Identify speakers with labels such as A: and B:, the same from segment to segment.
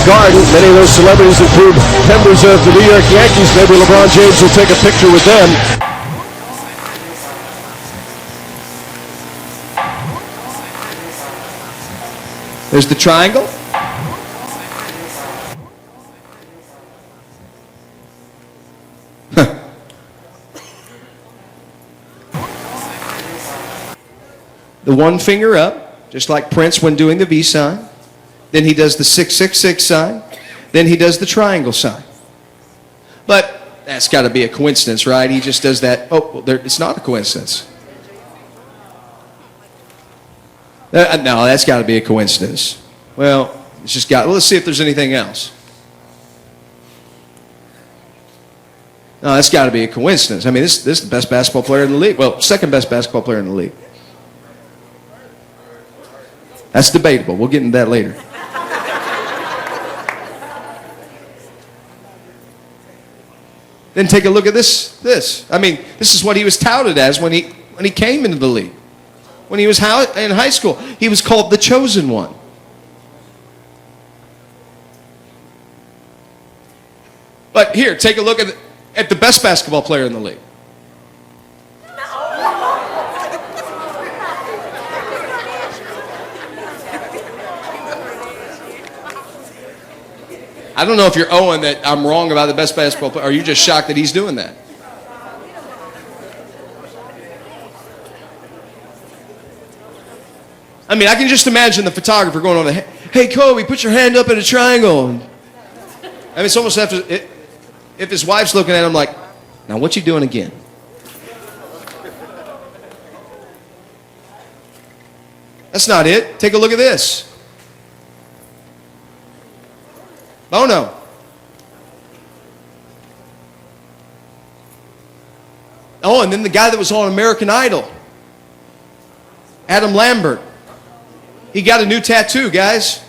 A: Garden. Many of those celebrities include members of the New York Yankees. Maybe LeBron James will take a picture with them.
B: There's the triangle. The one finger up, just like Prince when doing the V sign. Then he does the 666 sign. Then he does the triangle sign. But that's got to be a coincidence, right? He just does that. Oh, well, it's not a coincidence. No, that's got to be a coincidence. Well, it's just got. Well, let's see if there's anything else. No, that's got to be a coincidence. I mean, this is the best basketball player in the league. Well, second best basketball player in the league. That's debatable. We'll get into that later. Then take a look at this. I mean, this is what he was touted as when he came into the league. When he was in high school, he was called the chosen one. But here, take a look at the best basketball player in the league. I don't know if you're owing that I'm wrong about the best basketball player, or are you just shocked that he's doing that? I mean, I can just imagine the photographer going on, hey, Kobe, put your hand up in a triangle. I mean, it's almost if his wife's looking at him like, now what you doing again? That's not it. Take a look at this. Bono. Oh, and then the guy that was on American Idol, Adam Lambert. He got a new tattoo, guys.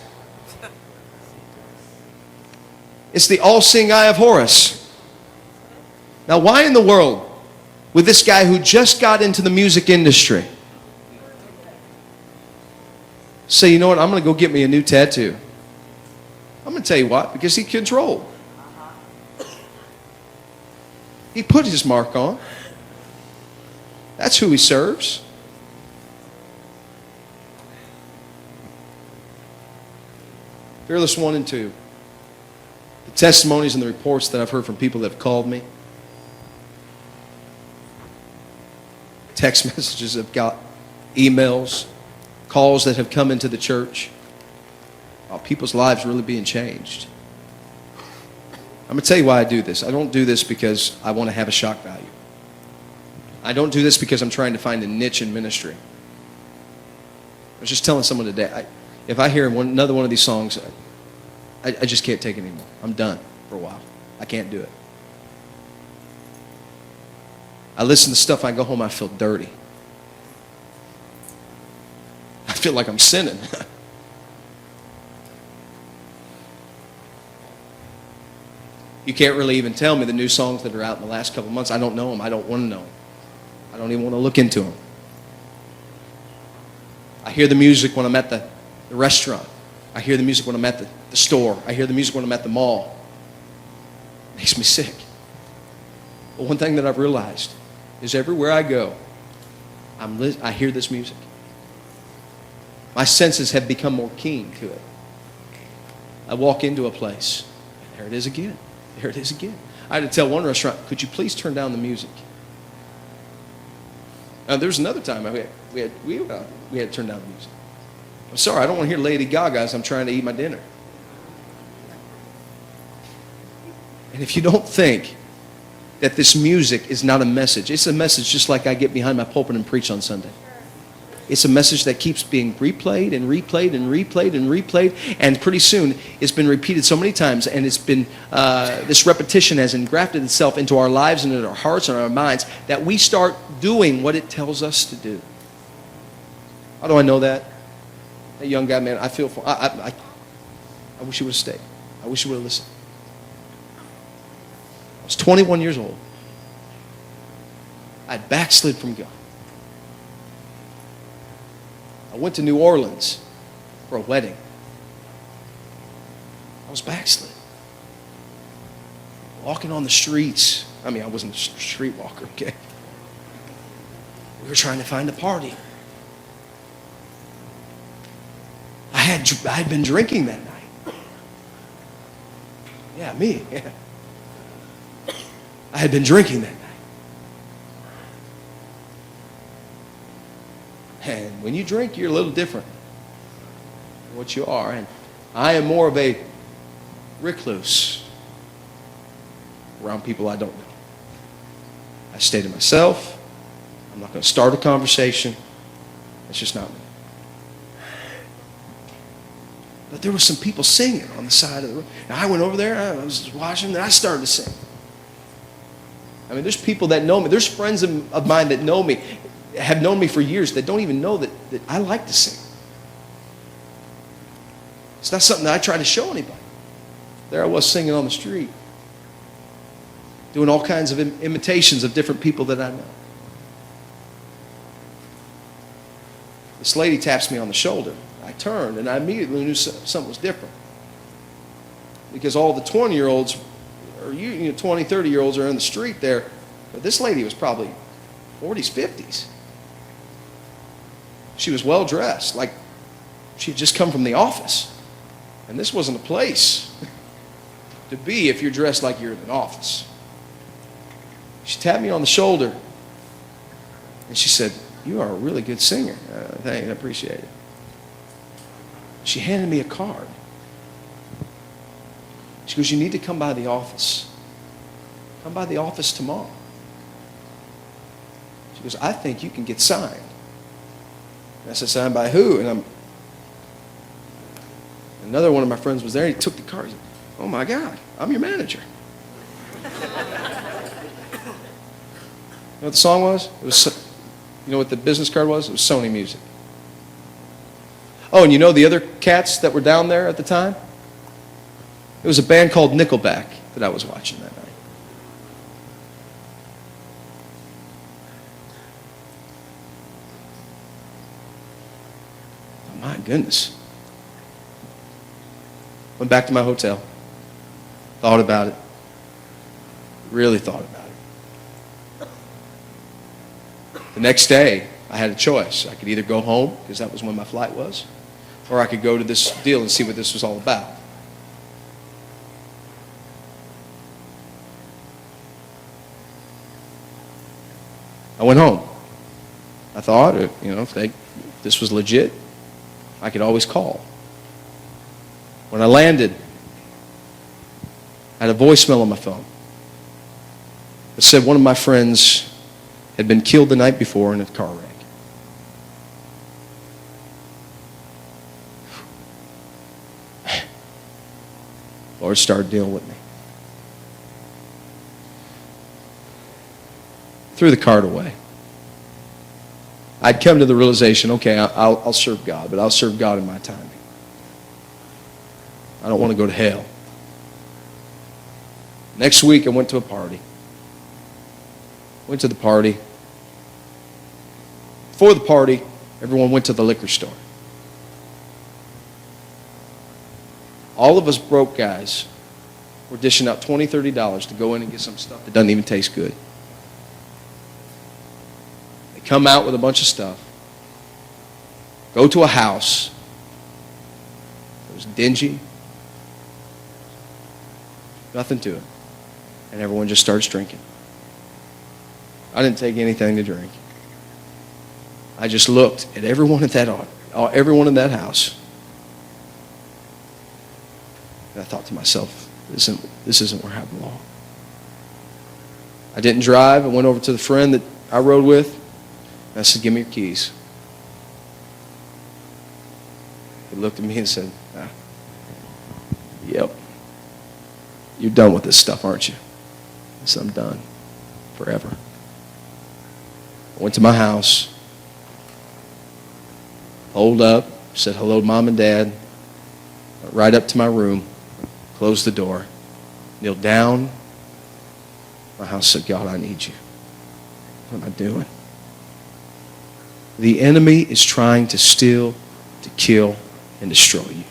B: It's the all-seeing eye of Horus. Now, why in the world would this guy who just got into the music industry say, you know what, I'm going to go get me a new tattoo? I'm going to tell you what, because he controlled. He put his mark on. That's who he serves. Fearless 1 and 2. The testimonies and the reports that I've heard from people that have called me. Text messages I've got, emails, calls that have come into the church. People's lives really being changed. I'm going to tell you why I do this. I don't do this because I want to have a shock value. I don't do this because I'm trying to find a niche in ministry. I was just telling someone today, if I hear another one of these songs, I just can't take it anymore. I'm done for a while. I can't do it. I listen to stuff, I go home, I feel dirty. I feel like I'm sinning. You can't really even tell me the new songs that are out in the last couple months. I don't know them. I don't want to know them. I don't even want to look into them. I hear the music when I'm at the restaurant. I hear the music when I'm at the store. I hear the music when I'm at the mall. It makes me sick. But one thing that I've realized is everywhere I go, I hear this music. My senses have become more keen to it. I walk into a place, and there it is again. There it is again. I had to tell one restaurant, could you please turn down the music? There was another time we had to turn down the music. I'm sorry, I don't want to hear Lady Gaga as I'm trying to eat my dinner. And if you don't think that this music is not a message, it's a message just like I get behind my pulpit and preach on Sunday. It's a message that keeps being replayed and replayed and replayed and replayed, and pretty soon it's been repeated so many times, and it's been this repetition has engrafted itself into our lives and into our hearts and our minds that we start doing what it tells us to do. How do I know that? That young guy, man, I feel for. I wish he would have stayed. I wish he would have listened. I was 21 years old. I had backslid from God. I went to New Orleans for a wedding. I was backslid. Walking on the streets. I mean, I wasn't a street walker, okay? We were trying to find a party. I had been drinking that night. Yeah, me. Yeah. I had been drinking that night. And when you drink, you're a little different than what you are. And I am more of a recluse around people I don't know. I stay to myself. I'm not going to start a conversation. It's just not me. But there were some people singing on the side of the road. And I went over there, I was watching, and I started to sing. I mean, there's people that know me. There's friends of mine that know me, have known me for years, that don't even know that I like to sing. It's not something that I try to show anybody. There I was singing on the street, doing all kinds of imitations of different people that I know. This lady taps me on the shoulder. I turned, and I immediately knew something was different. Because all the 20-year-olds, or 20, 30-year-olds are in the street there. But this lady was probably 40s, 50s. She was well-dressed, like she had just come from the office. And this wasn't a place to be if you're dressed like you're in an office. She tapped me on the shoulder, and she said, "You are a really good singer." Thanks, I appreciate it. She handed me a card. She goes, "You need to come by the office. Come by the office tomorrow." She goes, "I think you can get signed." And I said, "Signed by who?" And another one of my friends was there, and he took the card. He said, "Oh my God, I'm your manager." You know what the song was? You know what the business card was? It was Sony Music. Oh, and you know the other cats that were down there at the time? It was a band called Nickelback that I was watching that night. Oh, my goodness. Went back to my hotel. Thought about it. Really thought about it. The next day, I had a choice. I could either go home, because that was when my flight was, or I could go to this deal and see what this was all about. I went home. I thought, if this was legit, I could always call. When I landed, I had a voicemail on my phone that said one of my friends had been killed the night before in a car wreck. Lord started dealing with me. Threw the card away. I'd come to the realization, okay, I'll serve God, but I'll serve God in my timing. I don't want to go to hell. Next week, I went to a party. Went to the party. Before the party, everyone went to the liquor store. All of us broke guys were dishing out $20, $30 to go in and get some stuff that doesn't even taste good. They come out with a bunch of stuff, go to a house. It was dingy, nothing to it, and everyone just starts drinking. I didn't take anything to drink. I just looked at everyone in that house. And I thought to myself, this isn't where I belong. I didn't drive. I went over to the friend that I rode with, and I said, "Give me your keys." He looked at me and said, "Yep. You're done with this stuff, aren't you?" I said, "I'm done. Forever." I went to my house, pulled up, said hello to Mom and Dad, went right up to my room, closed the door, kneeled down. My house said, "God, I need you. What am I doing?" The enemy is trying to steal, to kill, and destroy you.